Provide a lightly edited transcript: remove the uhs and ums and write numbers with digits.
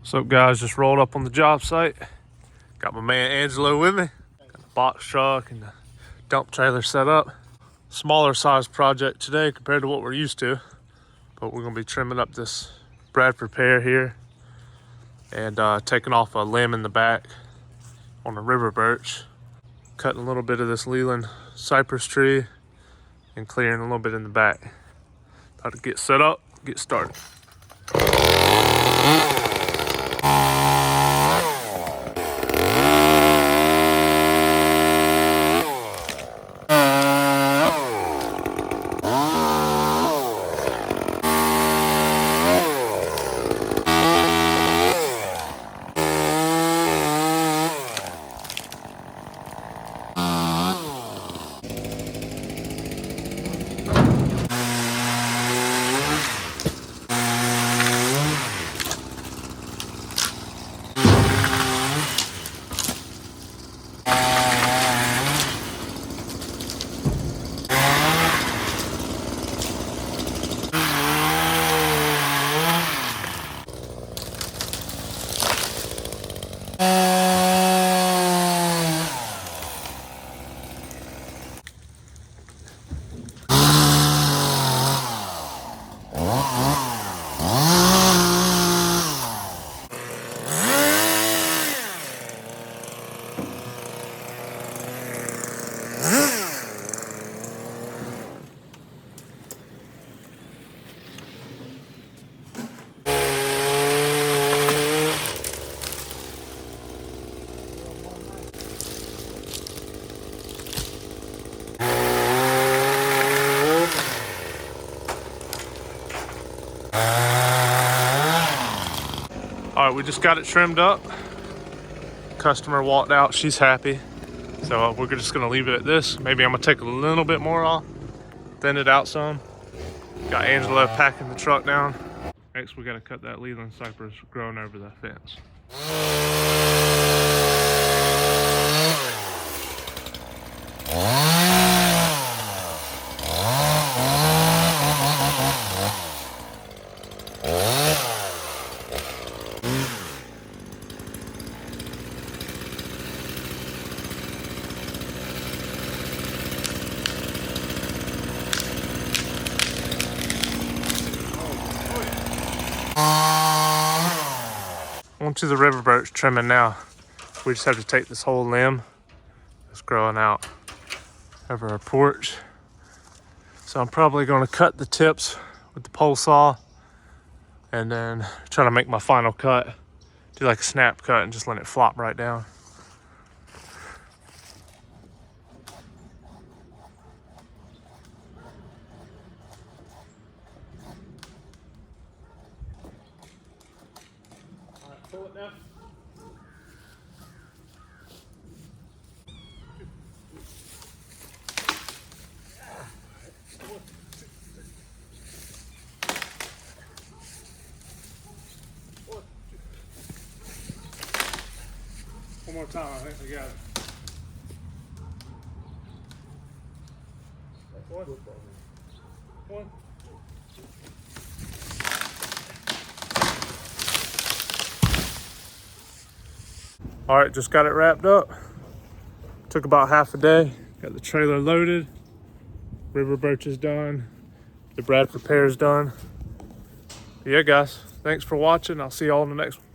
What's up, guys? Just rolled up on the job site. Got my man Angelo with me. Got the box truck and the dump trailer set up. Smaller size project today compared to what we're used to. But we're gonna be trimming up this Bradford pear here and taking off a limb in the back on a river birch. Cutting a little bit of this Leland cypress tree and clearing a little bit in the back. Thought to get set up, get started. All right, we just got it trimmed up. Customer walked out, she's happy. So we're just gonna leave it at this. Maybe I'm gonna take a little bit more off, thin it out some. Got Angelo packing the truck down. Next, we gotta cut that Leland cypress growing over the fence. On to the river birch trimming now. We just have to take this whole limb that's growing out over our porch. So I'm probably going to cut the tips with the pole saw and then try to make my final cut. Do like a snap cut and just let it flop right down. All right, pull it down. One more time, I think we got it. One. All right, just got it wrapped up. Took about half a day. Got the trailer loaded. River birch is done. The Bradford pear is done. Yeah, guys, thanks for watching. I'll see y'all in the next one.